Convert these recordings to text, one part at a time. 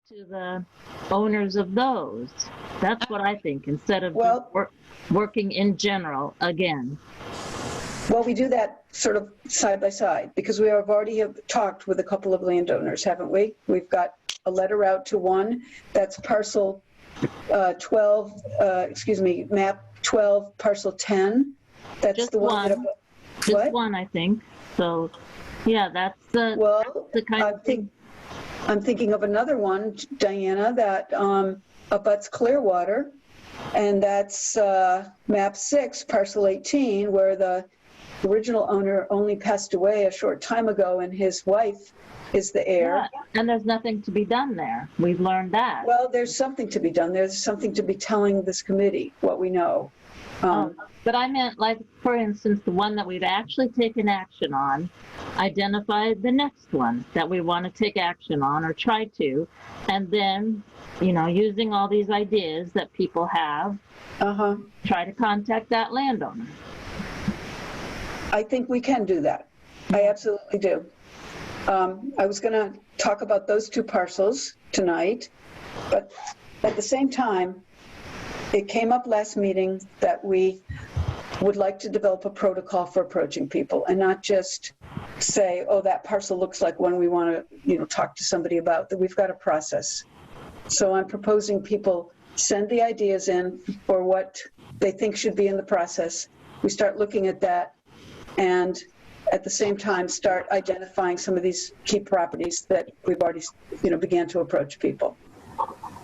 to the owners of those. That's what I think, instead of Well- working in general again. Well, we do that sort of side by side because we have already talked with a couple of landowners, haven't we? We've got a letter out to one that's parcel 12, map 12, parcel 10. That's Just the one. one. Just What? one, I think. So, yeah, that's the, Well, the kind of thing. I'm thinking of another one, Diana, that abuts Clearwater, and that's map 6, parcel 18, where the original owner only passed away a short time ago, and his wife is the heir. Yeah, and there's nothing to be done there. We've learned that. Well, there's something to be done. There's something to be telling this committee what we know. But I meant, like, for instance, the one that we've actually taken action on, identify the next one that we want to take action on or try to, and then, you know, using all these ideas that people have, try to contact that landowner. I think we can do that. I absolutely do. I was going to talk about those two parcels tonight, but at the same time, it came up last meeting that we would like to develop a protocol for approaching people and not just say, oh, that parcel looks like one we want to, you know, talk to somebody about, that we've got a process. So I'm proposing people send the ideas in for what they think should be in the process. We start looking at that, and at the same time start identifying some of these key properties that we've already, you know, began to approach people.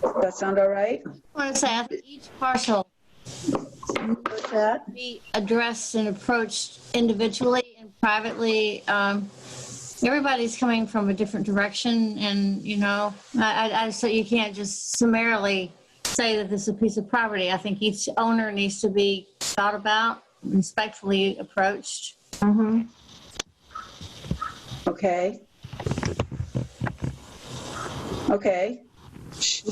Does that sound all right? I want to say, I think each parcel What's that? be addressed and approached individually and privately. Everybody's coming from a different direction, and, you know, so you can't just summarily say that this is a piece of property. I think each owner needs to be thought about, respectfully approached. Okay. Okay.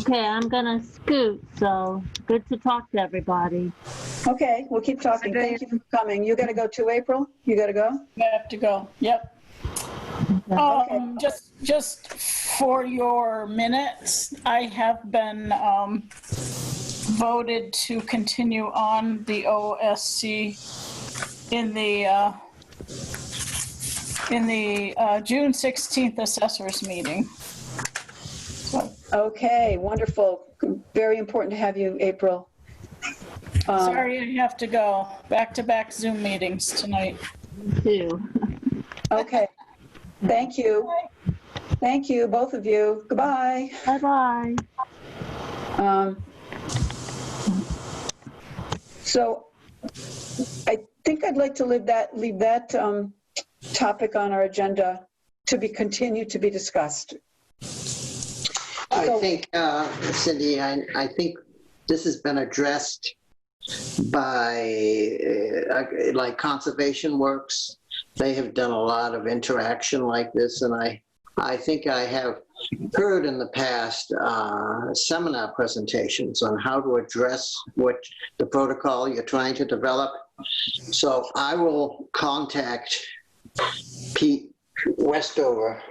Okay, I'm gonna scoot, so good to talk to everybody. Okay, we'll keep talking. Thank you for coming. You got to go too, April? You got to go? I have to go. Yep. Just for your minutes, I have been voted to continue on the OSC in the June 16th assessors meeting. So, Okay, wonderful. Very important to have you, April. sorry, I have to go. Back-to-back Zoom meetings tonight. Too. Okay. Thank you. Thank you, both of you. Goodbye. Bye-bye. So I think I'd like to leave that topic on our agenda to be continued to be discussed. I think, Cindy, I think this has been addressed by, like Conservation Works. They have done a lot of interaction like this, and I think I have heard in the past seminar presentations on how to address what the protocol you're trying to develop. So I will contact Pete Westover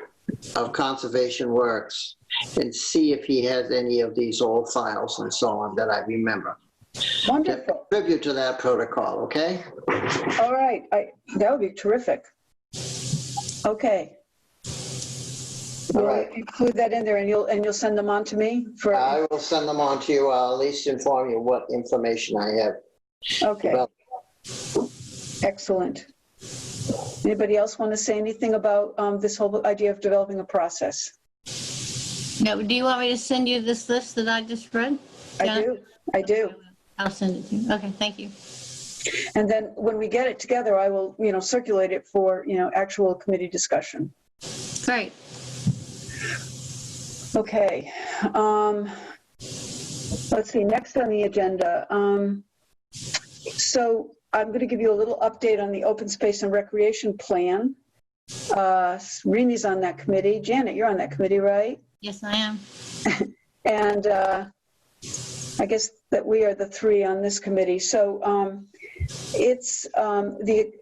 of Conservation Works and see if he has any of these old files and so on that I remember. Wonderful. Contribute to that protocol, okay? All right. That would be terrific. Okay. All We'll right. include that in there, and you'll send them on to me for. I will send them on to you. I'll at least inform you what information I have. Okay. Well, Excellent. Anybody else want to say anything about this whole idea of developing a process? No, do you want me to send you this list that I just read? I do. I'll send it to you. Okay, thank you. And then when we get it together, I will, you know, circulate it for, you know, actual committee discussion. Great. Okay. Let's see, next on the agenda. So I'm going to give you a little update on the open space and recreation plan. Reni's on that committee. Janet, you're on that committee, right? Yes, I am. And I guess that we are the three on this committee. So it's the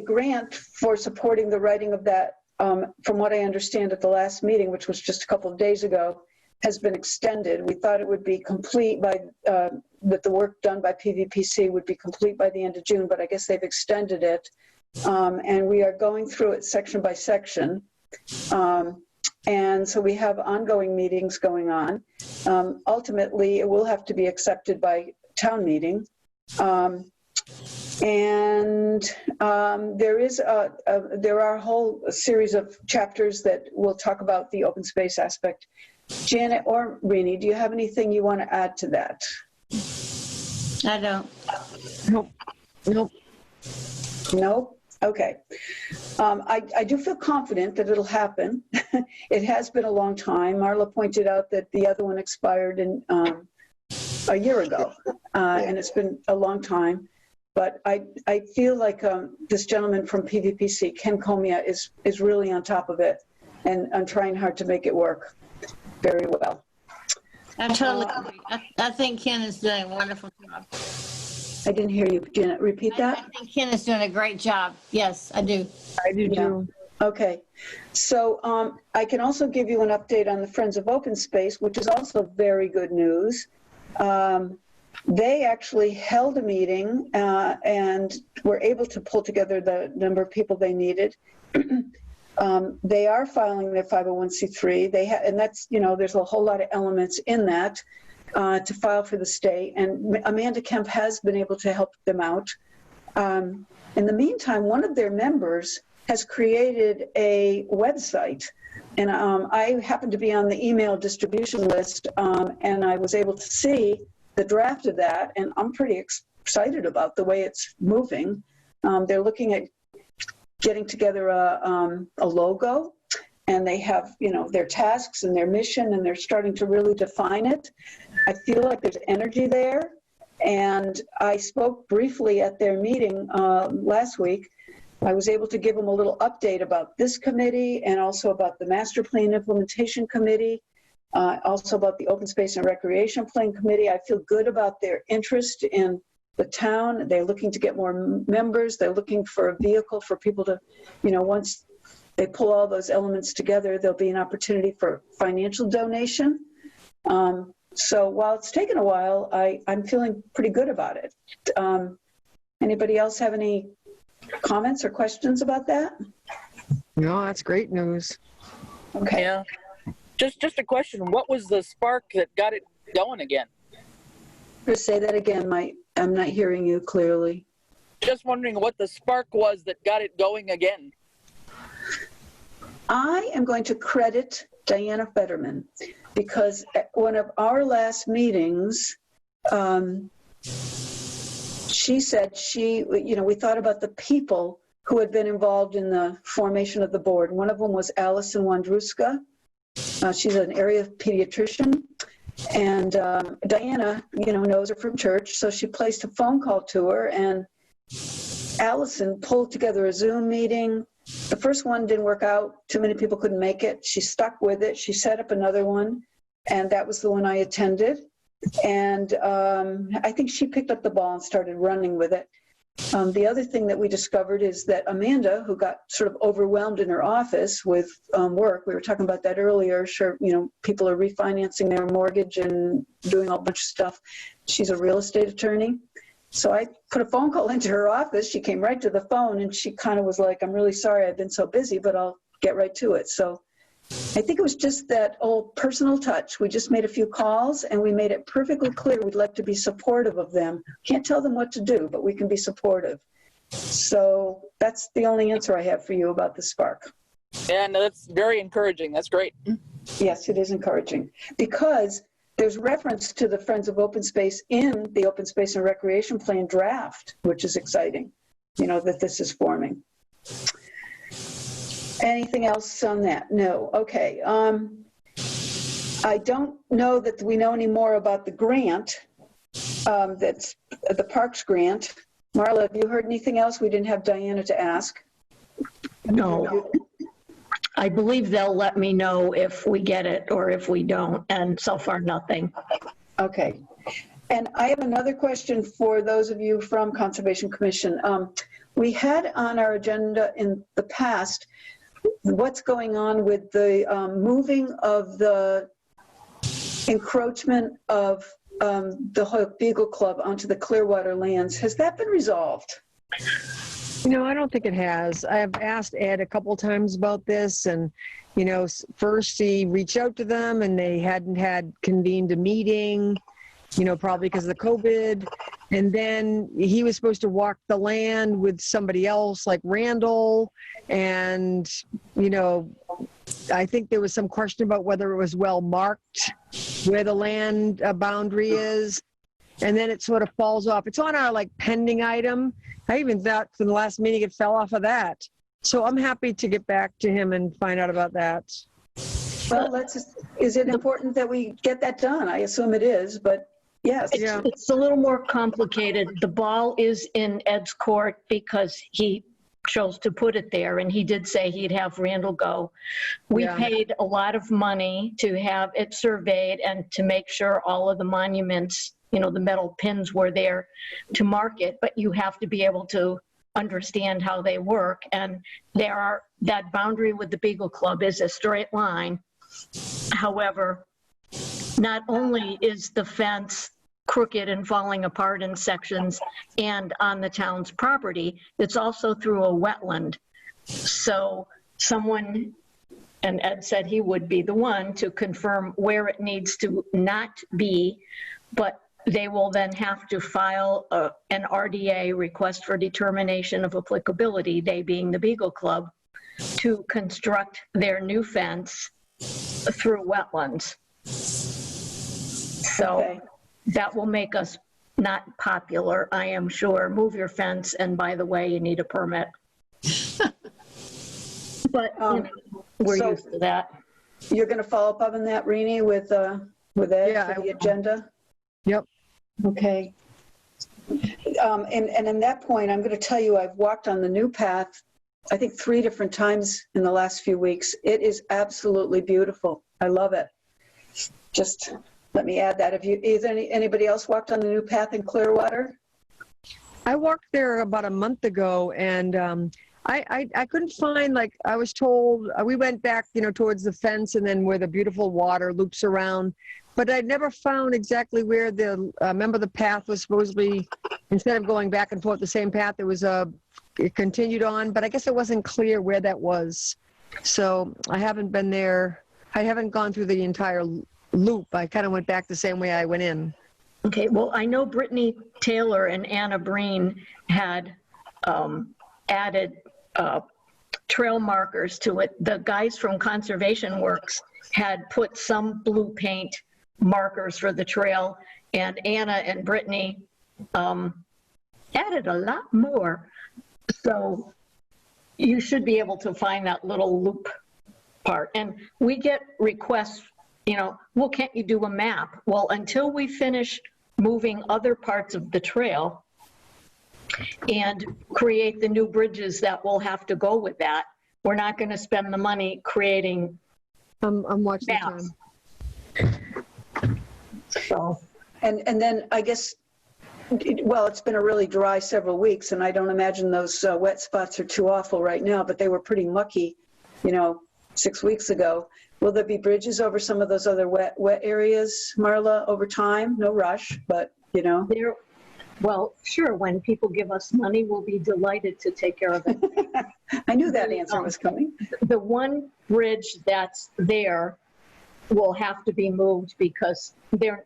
grant for supporting the writing of that from what I understand at the last meeting, which was just a couple of days ago, has been extended. We thought it would be complete by, that the work done by PVPC would be complete by the end of June, but I guess they've extended it. And we are going through it section by section. And so we have ongoing meetings going on. Ultimately, it will have to be accepted by town meeting. And there are a whole series of chapters that will talk about the open space aspect. Janet or Rini, do you have anything you want to add to that? I don't. Nope. No? Okay. I do feel confident that it'll happen. It has been a long time. Marla pointed out that the other one expired in a year ago, and it's been a long time. But I feel like this gentleman from PVPC, Ken Comia, is really on top of it and trying hard to make it work very well. I totally agree. I think Ken is doing a wonderful job. I didn't hear you, Janet. Repeat that? I think Ken is doing a great job. Yes, I do. I do too. Okay. So I can also give you an update on the Friends of Open Space, which is also very good news. They actually held a meeting and were able to pull together the number of people they needed. They are filing their 501c3. And that's, there's a whole lot of elements in that to file for the state. And Amanda Kemp has been able to help them out. In the meantime, one of their members has created a website. And I happened to be on the email distribution list, and I was able to see the draft of that, and I'm pretty excited about the way it's moving. They're looking at getting together a logo, and they have, their tasks and their mission, and they're starting to really define it. I feel like there's energy there, and I spoke briefly at their meeting last week. I was able to give them a little update about this committee and also about the Master Plan Implementation Committee, also about the Open Space and Recreation Plan Committee. I feel good about their interest in the town. They're looking to get more members. They're looking for a vehicle for people to, once they pull all those elements together, there'll be an opportunity for financial donation. So while it's taken a while, I'm feeling pretty good about it. Anybody else have any comments or questions about that? No, that's great news. Okay. Yeah. Just a question. What was the spark that got it going again? Chris, say that again. I'm not hearing you clearly. Just wondering what the spark was that got it going again. I am going to credit Diana Fetterman because at one of our last meetings, she said we thought about the people who had been involved in the formation of the board. One of them was Allison Wandruska. She's an area pediatrician. And Diana, knows her from church, so she placed a phone call to her, and Allison pulled together a Zoom meeting. The first one didn't work out. Too many people couldn't make it. She stuck with it. She set up another one, and that was the one I attended. And I think she picked up the ball and started running with it. The other thing that we discovered is that Amanda, who got sort of overwhelmed in her office with work, we were talking about that earlier, sure, people are refinancing their mortgage and doing a bunch of stuff. She's a real estate attorney. So I put a phone call into her office. She came right to the phone, and she kind of was like, I'm really sorry I've been so busy, but I'll get right to it. So I think it was just that old personal touch. We just made a few calls, and we made it perfectly clear we'd like to be supportive of them. Can't tell them what to do, but we can be supportive. So that's the only answer I have for you about the spark. Yeah, no, that's very encouraging. That's great. Yes, it is encouraging because there's reference to the Friends of Open Space in the Open Space and Recreation Plan draft, which is exciting, that this is forming. Anything else on that? No. Okay. I don't know that we know any more about the grant, that's the Parks grant. Marla, have you heard anything else? We didn't have Diana to ask. No. I believe they'll let me know if we get it or if we don't, and so far nothing. Okay. And I have another question for those of you from Conservation Commission. We had on our agenda in the past what's going on with the moving of the encroachment of the Beagle Club onto the Clearwater lands. Has that been resolved? No, I don't think it has. I have asked Ed a couple times about this, and first he reached out to them and they hadn't had convened a meeting, probably because of the COVID. And then he was supposed to walk the land with somebody else like Randall. And, I think there was some question about whether it was well marked where the land boundary is. And then it sort of falls off. It's on our pending item. I even thought from the last meeting it fell off of that. So I'm happy to get back to him and find out about that. Well, is it important that we get that done? I assume it is, but yes. Yeah. It's a little more complicated. The ball is in Ed's court because he chose to put it there, and he did say he'd have Randall go. We paid a lot of money to have it surveyed and to make sure all of the monuments, the metal pins were there to mark it, but you have to be able to understand how they work. And that boundary with the Beagle Club is a straight line. However, not only is the fence crooked and falling apart in sections and on the town's property, it's also through a wetland. So someone, and Ed said he would be the one to confirm where it needs to not be, but they will then have to file an RDA, request for determination of applicability, they being the Beagle Club, to construct their new fence through wetlands. So that will make us not popular, I am sure. Move your fence, and by the way, you need a permit. But we're used to that. You're going to follow up on that, Rini, with Ed for the agenda? Yep. Okay. And in that point, I'm going to tell you, I've walked on the new path, I think 3 different times in the last few weeks. It is absolutely beautiful. I love it. Just let me add that. Anybody else walked on the new path in Clearwater? I walked there about a month ago, and I couldn't find, I was told, we went back, towards the fence and then where the beautiful water loops around, but I never found exactly where remember the path was supposed to be, instead of going back and forth the same path, it continued on, but I guess it wasn't clear where that was. So I haven't been there. I haven't gone through the entire loop. I kind of went back the same way I went in. Okay, well, I know Brittany Taylor and Anna Breen had added trail markers to it. The guys from Conservation Works had put some blue paint markers for the trail, and Anna and Brittany added a lot more. So you should be able to find that little loop part. And we get requests, well, can't you do a map? Well, until we finish moving other parts of the trail and create the new bridges that will have to go with that, we're not going to spend the money creating I'm watching maps. the time. So, And then I guess, it's been a really dry several weeks, and I don't imagine those wet spots are too awful right now, but they were pretty mucky, 6 weeks ago. Will there be bridges over some of those other wet areas, Marla, over time? No rush, but, well, sure, when people give us money, we'll be delighted to take care of it. I knew that answer was coming. The one bridge that's there will have to be moved because they're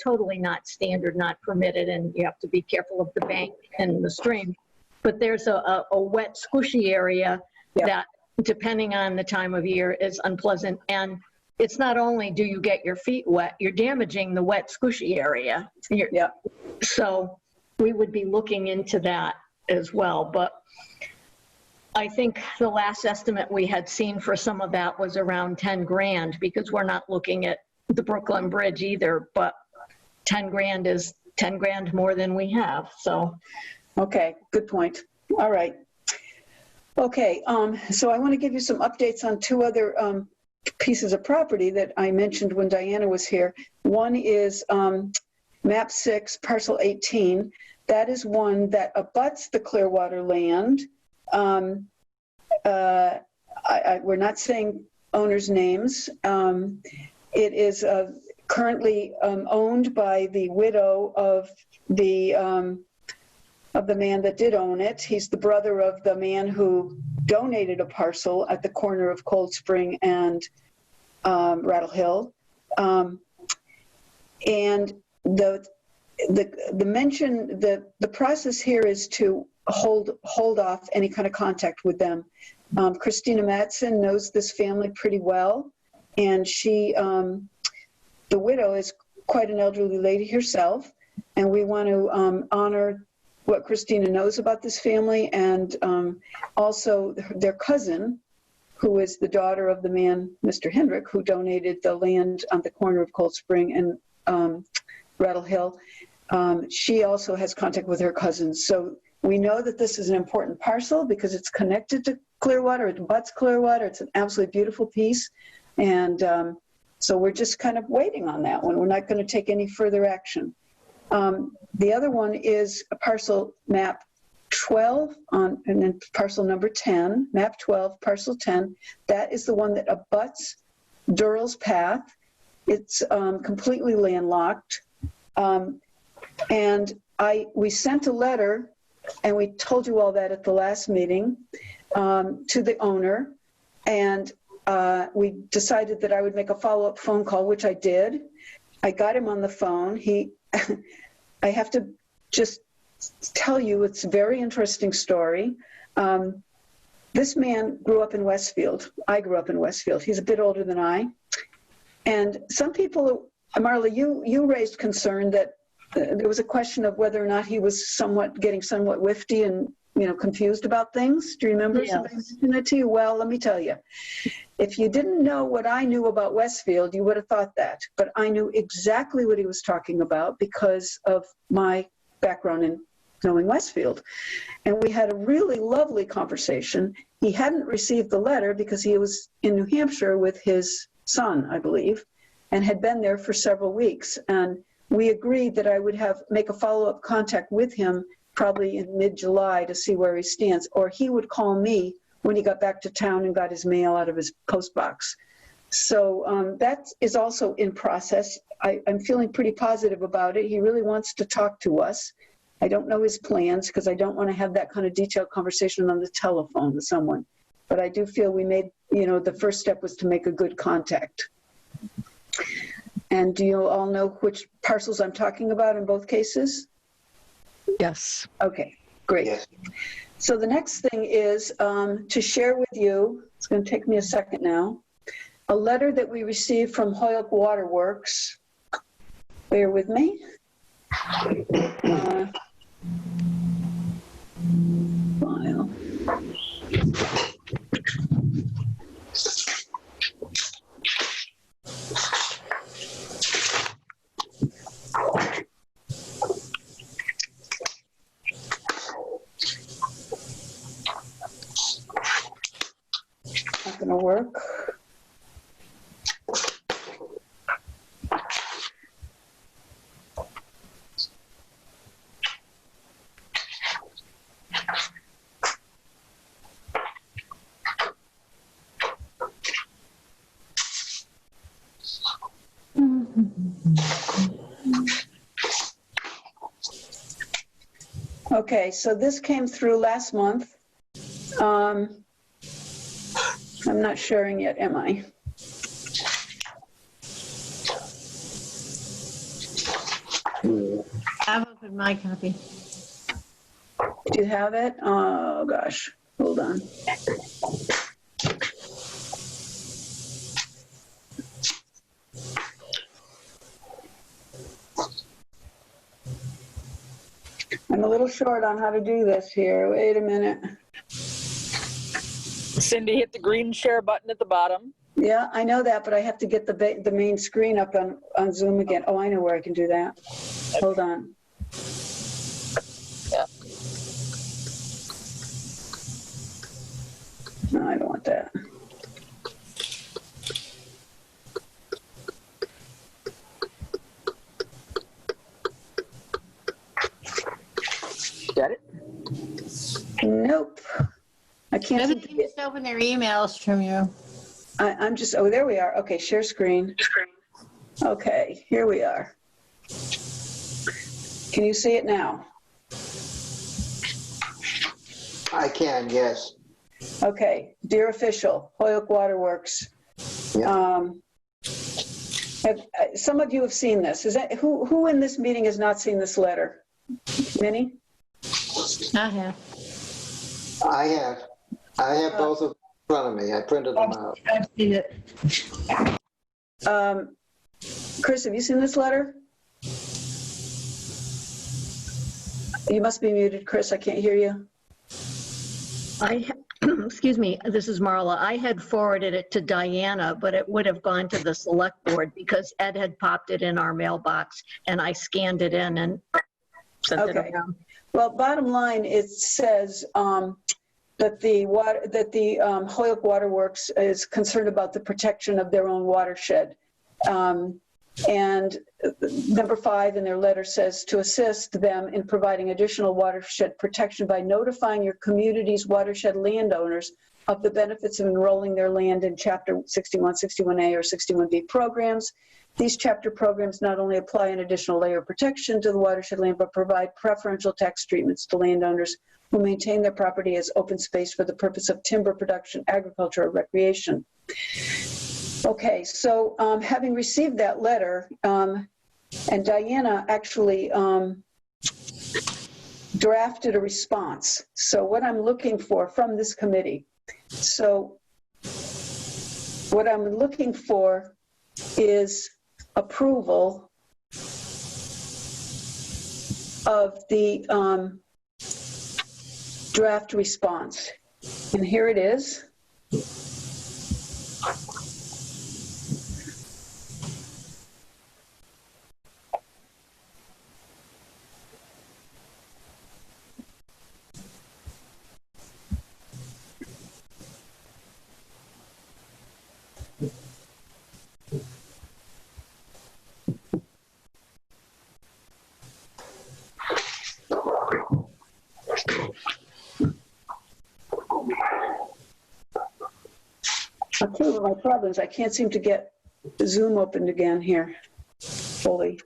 totally not standard, not permitted, and you have to be careful of the bank and the stream. But there's a wet, squishy area that, depending on the time of year, is unpleasant. And it's not only do you get your feet wet, you're damaging the wet, squishy area. So we would be looking into that as well. But I think the last estimate we had seen for some of that was around 10 grand, because we're not looking at the Brooklyn Bridge either, but 10 grand is 10 grand more than we have, so. Okay, good point. All right. Okay, so I want to give you some updates on 2 other pieces of property that I mentioned when Diana was here. One is Map 6 Parcel 18. That is one that abuts the Clearwater land. we're not saying owners' names. It is currently owned by the widow of the man that did own it. He's the brother of the man who donated a parcel at the corner of Cold Spring and Rattle Hill. And the process here is to hold off any kind of contact with them. Christina Matson knows this family pretty well, and she, the widow, is quite an elderly lady herself, and we want to honor what Christina knows about this family, and also their cousin, who is the daughter of the man, Mr. Hendrick, who donated the land on the corner of Cold Spring and Rattle Hill. She also has contact with her cousins. So we know that this is an important parcel because it's connected to Clearwater, it butts Clearwater, it's an absolutely beautiful piece. And so we're just kind of waiting on that one. We're not going to take any further action. The other one is a parcel map 12 and then parcel number 10, map 12, parcel 10. That is the one that abuts Durrell's Path. It's completely landlocked. And we sent a letter, and we told you all that at the last meeting, to the owner. And we decided that I would make a follow-up phone call, which I did. I got him on the phone. I have to just tell you, it's a very interesting story. This man grew up in Westfield. I grew up in Westfield. He's a bit older than I. And some people, Marla, you raised concern that there was a question of whether or not he was getting somewhat whiffy and confused about things. Do you remember somebody mentioning that to you? Well, let me tell you. If you didn't know what I knew about Westfield, you would have thought that. But I knew exactly what he was talking about because of my background in knowing Westfield. And we had a really lovely conversation. He hadn't received the letter because he was in New Hampshire with his son, I believe, and had been there for several weeks. And we agreed that I would make a follow-up contact with him probably in mid-July to see where he stands, or he would call me when he got back to town and got his mail out of his post box. So that is also in process. I'm feeling pretty positive about it. He really wants to talk to us. I don't know his plans because I don't want to have that kind of detailed conversation on the telephone with someone. But I do feel we made, the first step was to make a good contact. And do you all know which parcels I'm talking about in both cases? Yes. Okay, great. Yes. So the next thing is to share with you, it's going to take me a second now, a letter that we received from Hoyok Waterworks. Bear with me. File. Not going to work. Okay, so this came through last month. I'm not sharing yet, am I? I've opened my copy. Do you have it? Oh, gosh. Hold on. I'm a little short on how to do this here. Wait a minute. Cindy, hit the green share button at the bottom. Yeah, I know that, but I have to get the main screen up on Zoom again. Oh, I know where I can do that. Hold on. Yeah. No, I don't want that. Got it? Nope. I can't Maybe seem they to can get, just open their emails from you. I'm just, oh, there we are. Okay, share screen. Okay, here we are. Can you see it now? I can, yes. Okay, dear official, Holyoke Waterworks. Yeah. Some of you have seen this. Who in this meeting has not seen this letter? Minnie? I have. I have both of them in front of me. I printed them out. I've seen it. Chris, have you seen this letter? You must be muted, Chris. I can't hear you. Excuse me, this is Marla. I had forwarded it to Diana, but it would have gone to the select board because Ed had popped it in our mailbox and I scanned it in and sent it Okay. around. Well, bottom line, it says that the Holyoke Waterworks is concerned about the protection of their own watershed. And number 5 in their letter says to assist them in providing additional watershed protection by notifying your community's watershed landowners of the benefits of enrolling their land in Chapter 61, 61A, or 61B programs. These chapter programs not only apply an additional layer of protection to the watershed land, but provide preferential tax treatments to landowners who maintain their property as open space for the purpose of timber production, agriculture, or recreation. Okay, so having received that letter, and Diana actually drafted a response. So what I'm looking for from this committee, so what I'm looking for is approval of the draft response. And here it is. I'll tell you what my problem is. I can't seem to get Zoom opened again here fully.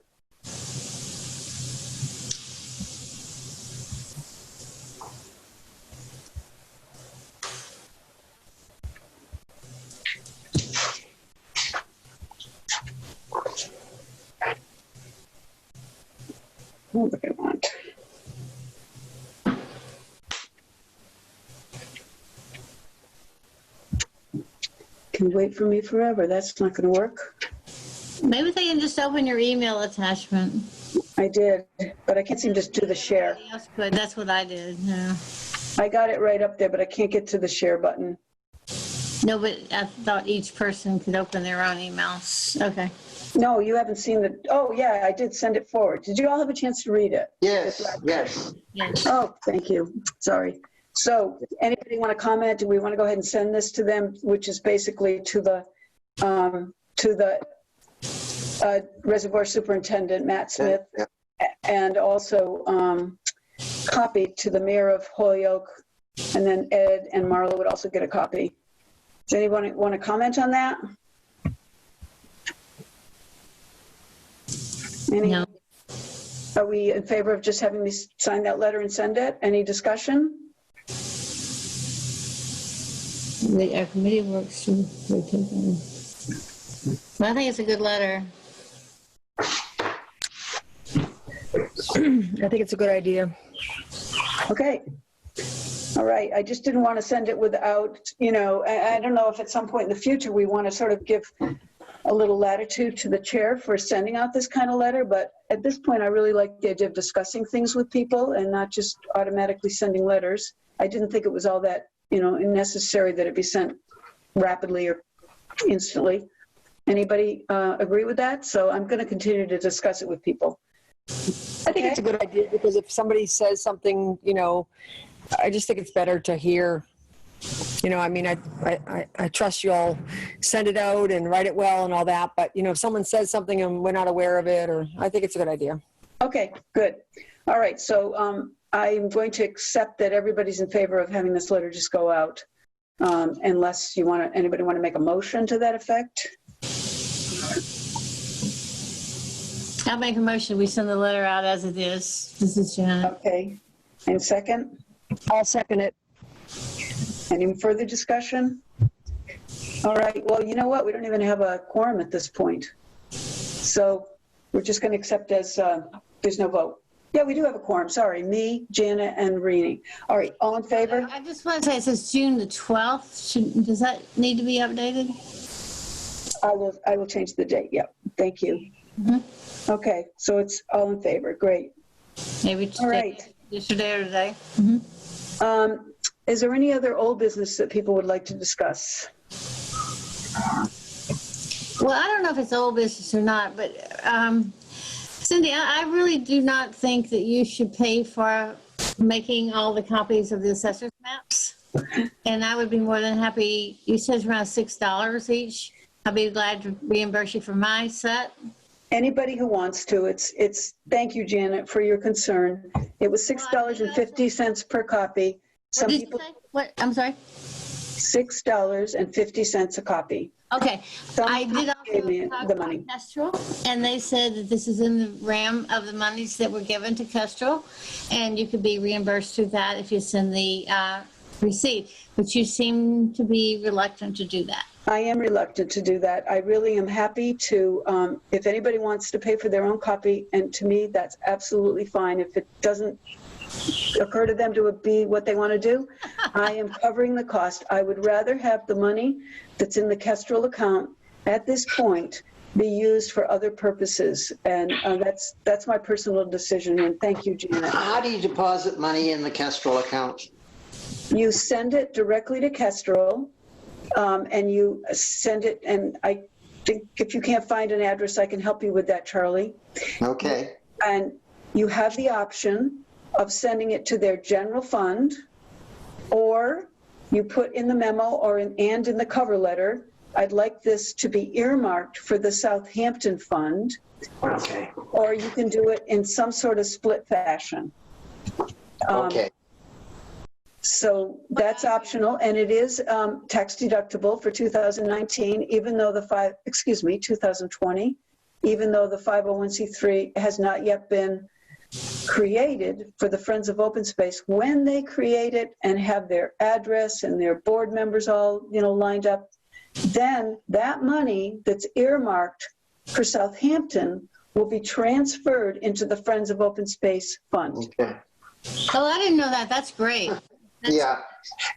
What do I want? Can wait for me forever. That's not going to work. Maybe they can just open your email attachment. I did, but I can't seem to do the share. Everybody else could. That's what I did. Yeah. I got it right up there, but I can't get to the share button. No, but I thought each person could open their own emails. Okay. No, you haven't seen the, oh yeah, I did send it forward. Did you all have a chance to read it? Yes, yes. Yes. Oh, thank you. Sorry. So anybody want to comment? Do we want to go ahead and send this to them, which is basically to the reservoir superintendent, Matt Smith, Yeah. and also copy to the mayor of Holyoke, and then Ed and Marla would also get a copy. Does anyone want to comment on that? No. Are we in favor of just having me sign that letter and send it? Any discussion? The committee works to rotate them. Well, I think it's a good letter. I think it's a good idea. Okay. All right. I just didn't want to send it without, I don't know if at some point in the future we want to sort of give a little latitude to the chair for sending out this kind of letter. But at this point, I really like the idea of discussing things with people and not just automatically sending letters. I didn't think it was all that, necessary that it be sent rapidly or instantly. Anybody agree with that? So I'm going to continue to discuss it with people. I think it's a good idea because if somebody says something, I just think it's better to hear. I trust you all send it out and write it well and all that. But, if someone says something and we're not aware of it, or I think it's a good idea. Okay, good. All right. So I'm going to accept that everybody's in favor of having this letter just go out, unless anybody want to make a motion to that effect? I'll make a motion. We send the letter out as it is. This is Janet. Okay. And second? I'll second it. Any further discussion? All right, well, you know what? We don't even have a quorum at this point. So we're just going to accept as there's no vote. Yeah, we do have a quorum. Sorry, me, Janet, and Rini. All right, all in favor? I just want to say it says June the 12th. Does that need to be updated? I will change the date. Yep. Thank you. Okay, so it's all in favor. Great. Maybe today, All right. yesterday or today. Is there any other old business that people would like to discuss? Well, I don't know if it's old business or not, but Cindy, I really do not think that you should pay for making all the copies of the assessor's maps. And I would be more than happy. You said it's around $6 each. I'd be glad to reimburse you for my set. Anybody who wants to. It's. Thank you, Janet, for your concern. It was $6.50 per copy. What did you say? What? I'm sorry? $6.50 a copy. Okay. Some I did gave me also talk the to money. Kestrel, and they said that this is in the realm of the monies that were given to Kestrel, and you could be reimbursed through that if you send the receipt, but you seem to be reluctant to do that. I am reluctant to do that. I really am happy to, if anybody wants to pay for their own copy, and to me, that's absolutely fine. If it doesn't occur to them to be what they want to do, I am covering the cost. I would rather have the money that's in the Kestrel account at this point be used for other purposes. And that's my personal decision. And thank you, Janet. How do you deposit money in the Kestrel account? You send it directly to Kestrel, and you send it, and I think if you can't find an address, I can help you with that, Charlie. Okay. And you have the option of sending it to their general fund, or you put in the memo and in the cover letter, I'd like this to be earmarked for the Southampton fund. Okay. Or you can do it in some sort of split fashion. Okay. So that's optional, and it is tax deductible for 2019, even though 2020, even though the 501c3 has not yet been created for the Friends of Open Space. When they create it and have their address and their board members all, lined up, then that money that's earmarked for Southampton will be transferred into the Friends of Open Space Fund. Okay. Oh, I didn't know that. That's great. Yeah.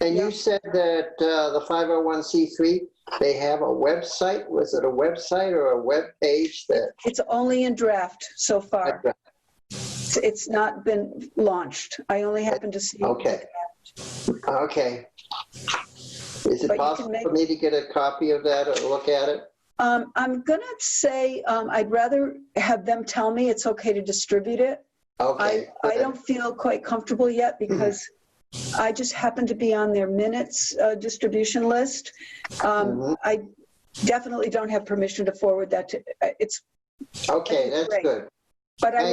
And you said that the 501c3, they have a website. Was it a website or a web page that? It's only in draft so far. It's not been launched. I only happen to see. Okay. Okay. Is it possible for me to get a copy of that or look at it? I'm going to say I'd rather have them tell me it's okay to distribute it. Okay. I don't feel quite comfortable yet because I just happen to be on their minutes distribution list. I definitely don't have permission to forward that to. Okay, that's great. good. But I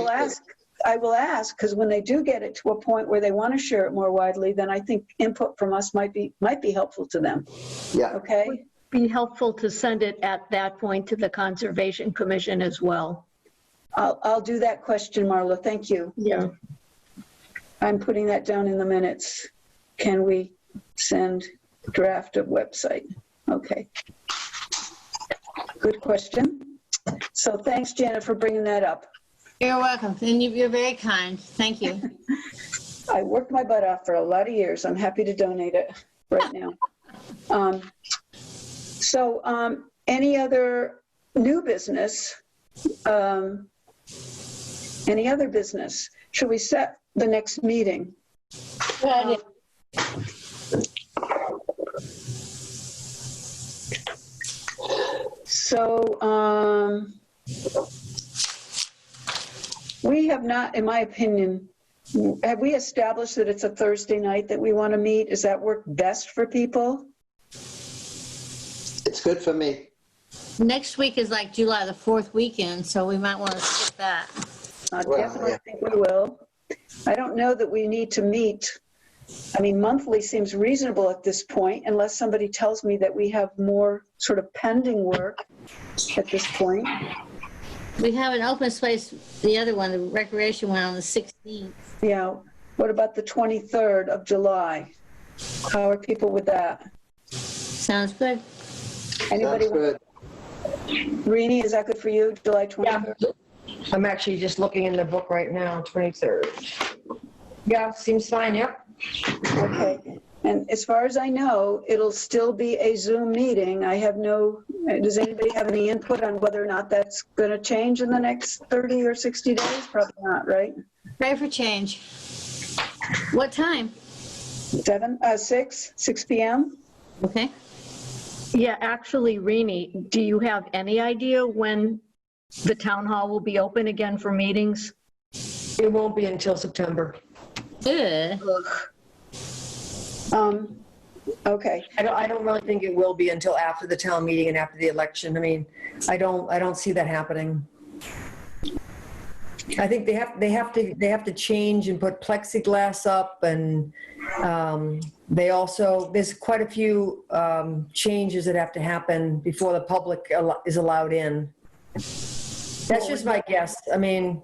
will ask because when they do get it to a point where they want to share it more widely, then I think input from us might be helpful to them. Yeah. Okay. Would be helpful to send it at that point to the Conservation Commission as well. I'll do that question, Marla. Thank you. Yeah. I'm putting that down in the minutes. Can we send draft of website? Okay. Good question. So thanks, Janet, for bringing that up. You're welcome. And you're very kind. Thank you. I worked my butt off for a lot of years. I'm happy to donate it right now. Any other new business? Any other business? Should we set the next meeting? We have not, in my opinion, have we established that it's a Thursday night that we want to meet? Does that work best for people? It's good for me. Next week is like July the 4th weekend, so we might want to skip that. Definitely, I think we will. I don't know that we need to meet. I mean, monthly seems reasonable at this point, unless somebody tells me that we have more sort of pending work at this point. We have an open space, the other one, the recreation one, on the 16th. Yeah. What about the 23rd of July? How are people with that? Sounds good. Anybody? Sounds good. Rini, is that good for you, July 23rd? I'm actually just looking in the book right now, 23rd. Yeah, seems fine, yep. Okay. And as far as I know, it'll still be a Zoom meeting. I have no, does anybody have any input on whether or not that's going to change in the next 30 or 60 days? Probably not, right? Pray for change. What time? 6 p.m.? Okay. Yeah, actually, Rini, do you have any idea when the town hall will be open again for meetings? It won't be until September. Ugh. Okay. I don't really think it will be until after the town meeting and after the election. I mean, I don't see that happening. I think they have to change and put plexiglass up, and there's quite a few changes that have to happen before the public is allowed in. That's just my guess. I mean,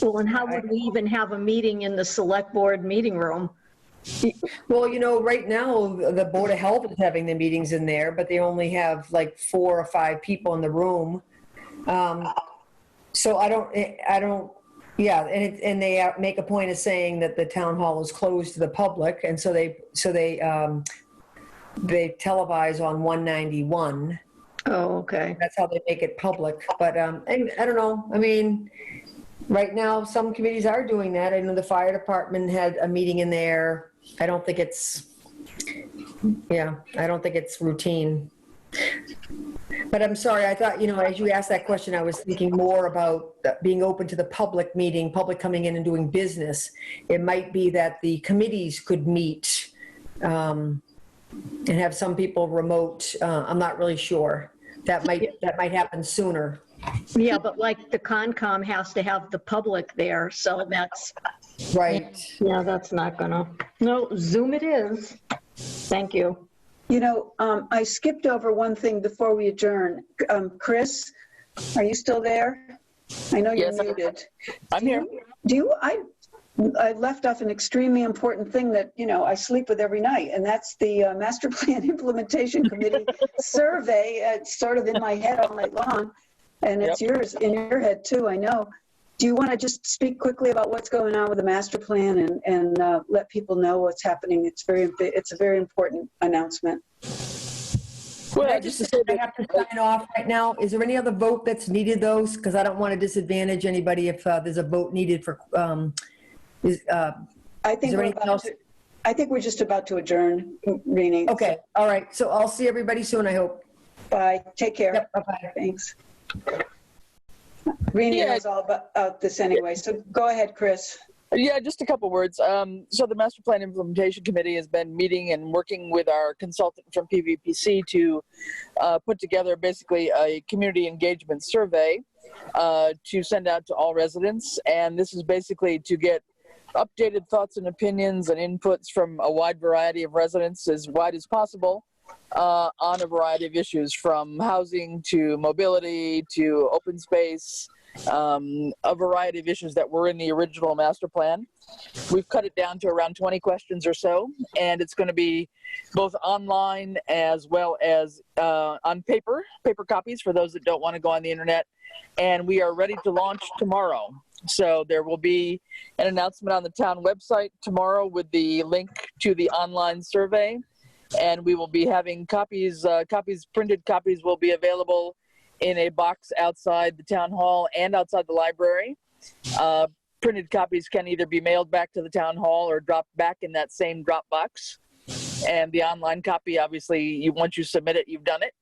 Well, and how would we even have a meeting in the select board meeting room? well, right now the Board of Health is having the meetings in there, but they only have like 4 or 5 people in the room. So I don't, yeah, and they make a point of saying that the town hall is closed to the public, and so they televise on 191. Oh, okay. That's how they make it public. But I don't know. I mean, right now some committees are doing that. I know the fire department had a meeting in there. I don't think it's routine. But I'm sorry, I thought, as you asked that question, I was thinking more about being open to the public meeting, public coming in and doing business. It might be that the committees could meet and have some people remote. I'm not really sure. That might happen sooner. Yeah, but like the Concom has to have the public there, so that's, Right. yeah, that's not gonna, no, Zoom it is. Thank you. I skipped over one thing before we adjourn. Chris, are you still there? I know you're Yes, muted. I'm here. I left off an extremely important thing that, I sleep with every night, and that's the Master Plan Implementation Committee survey. It's sort of in my head all night long, and it's yours, in your head too, I know. Do you want to just speak quickly about what's going on with the master plan and let people know what's happening? It's a very important announcement. Well, I just say I have to sign off right now. Is there any other vote that's needed, though? Because I don't want to disadvantage anybody if there's a vote needed for. I think we're just about to adjourn, Rini. Okay. All right. So I'll see everybody soon, I hope. Bye. Take care. Yep, bye-bye. Thanks. Rini knows all about this anyway, so go ahead, Chris. Yeah, just a couple words. So the Master Plan Implementation Committee has been meeting and working with our consultant from PVPC to put together basically a community engagement survey to send out to all residents. And this is basically to get updated thoughts and opinions and inputs from a wide variety of residents, as wide as possible, on a variety of issues, from housing to mobility to open space, a variety of issues that were in the original master plan. We've cut it down to around 20 questions or so, and it's going to be both online as well as on paper copies for those that don't want to go on the internet. And we are ready to launch tomorrow. So there will be an announcement on the town website tomorrow with the link to the online survey. And we will be having copies, printed copies will be available in a box outside the town hall and outside the library. Printed copies can either be mailed back to the town hall or dropped back in that same drop box. And the online copy, obviously, once you submit it, you've done it.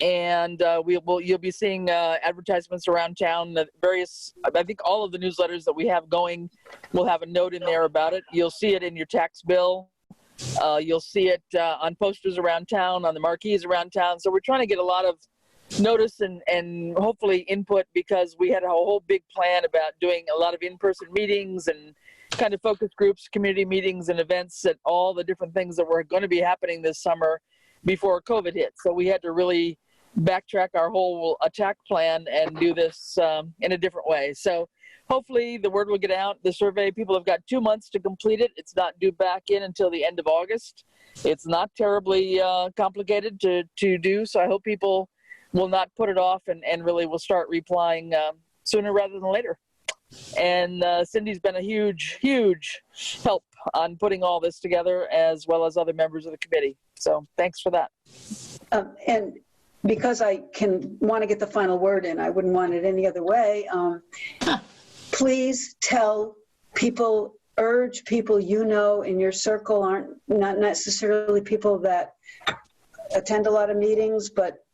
You'll be seeing advertisements around town. I think all of the newsletters that we have going will have a note in there about it. You'll see it in your tax bill. You'll see it on posters around town, on the marquees around town. So we're trying to get a lot of notice and hopefully input, because we had a whole big plan about doing a lot of in-person meetings and kind of focus groups, community meetings and events, and all the different things that were going to be happening this summer before COVID hit. So we had to really backtrack our whole attack plan and do this in a different way. So hopefully the word will get out. The survey, people have got 2 months to complete it. It's not due back in until the end of August. It's not terribly complicated to do. So I hope people will not put it off and really will start replying sooner rather than later. And Cindy's been a huge, huge help on putting all this together, as well as other members of the committee. So thanks for that. And because I want to get the final word in, I wouldn't want it any other way. Please tell people, urge people you know in your circle, not necessarily people that attend a lot of meetings, but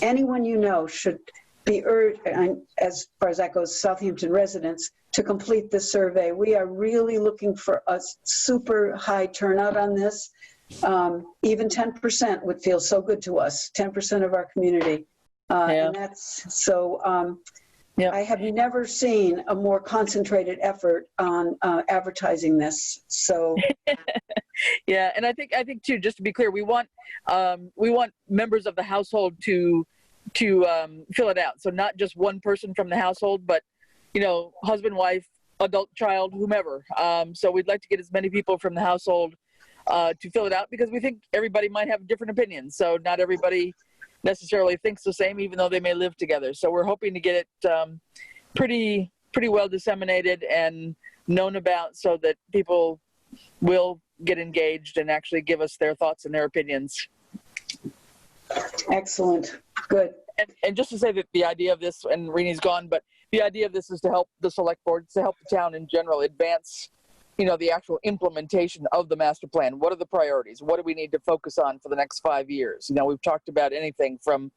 anyone you know should be urged, as far as that goes, Southampton residents, to complete this survey. We are really looking for a super high turnout on this. Even 10% would feel so good to us, 10% of our community. And that's so, Yep. I have never seen a more concentrated effort on advertising this. So, yeah, and I think too, just to be clear, we want members of the household to fill it out. So not just one person from the household, but husband, wife, adult, child, whomever. So we'd like to get as many people from the household to fill it out, because we think everybody might have different opinions. So not everybody necessarily thinks the same, even though they may live together. So we're hoping to get it pretty well disseminated and known about, so that people will get engaged and actually give us their thoughts and their opinions. excellent. Good. And just to say that the idea of this, and Reni's gone, but the idea of this is to help the select board, to help the town in general advance, the actual implementation of the master plan. What are the priorities? What do we need to focus on for the next 5 years? We've talked about anything from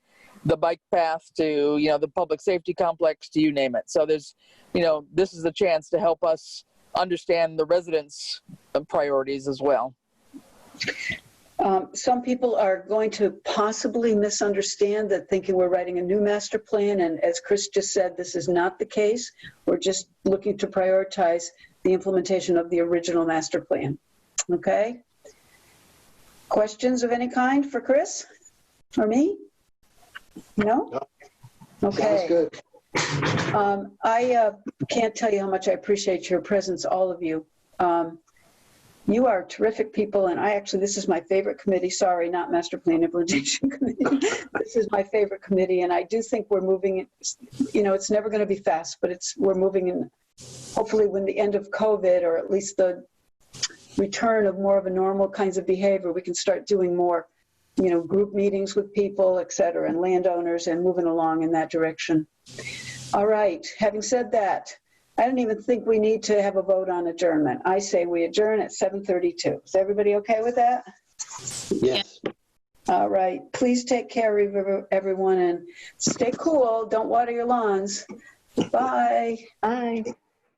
the bike path to, the public safety complex, to you name it. So there's, this is a chance to help us understand the residents' priorities as well. Some people are going to possibly misunderstand that, thinking we're writing a new master plan. And as Chris just said, this is not the case. We're just looking to prioritize the implementation of the original master plan. Okay? Questions of any kind for Chris or me? No? Okay. Sounds good. I can't tell you how much I appreciate your presence, all of you. You are terrific people, and this is my favorite committee. Sorry, not Master Plan Implementation Committee. This is my favorite committee, and I do think we're moving, it's never going to be fast, but we're moving in, hopefully when the end of COVID, or at least the return of more of a normal kinds of behavior, we can start doing more, group meetings with people, et cetera, and landowners, and moving along in that direction. All right, having said that, I don't even think we need to have a vote on adjournment. I say we adjourn at 7:32. Is everybody okay with that? Yes. All right. Please take care of everyone and stay cool. Don't water your lawns. Bye. Bye.